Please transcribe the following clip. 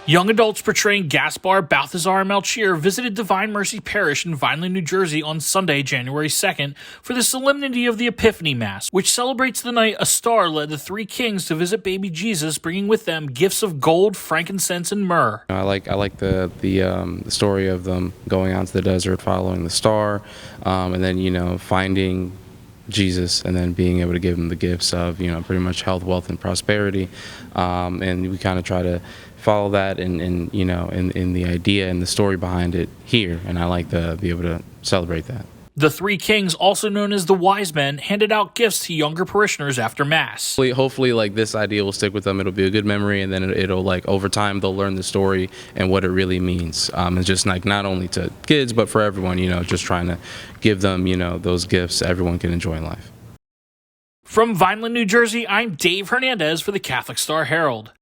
Young adults portraying Gaspar, Balthasar, and Melchior visited Divine Mercy Parish in Vineland, New Jersey on Sunday, January 2nd for the Solemnity of the Epiphany Mass, which celebrates the night a star led the three kings to visit baby Jesus, bringing with them gifts of gold, frankincense, and myrrh. I like the story of them going out to the desert, following the star, and then finding Jesus, and then being able to give him the gifts of pretty much health, wealth, and prosperity. And we kind of try to follow that in the idea and the story behind it here, and I like to be able to celebrate that. The three kings, also known as the wise men, handed out gifts to younger parishioners after Mass. Hopefully, this idea will stick with them. It'll be a good memory, and then it'll over time they'll learn the story and what it really means. It's just not only to kids but for everyone. Just trying to give them those gifts everyone can enjoy in life. From Vineland, New Jersey, I'm Dave Hernandez for the Catholic Star Herald.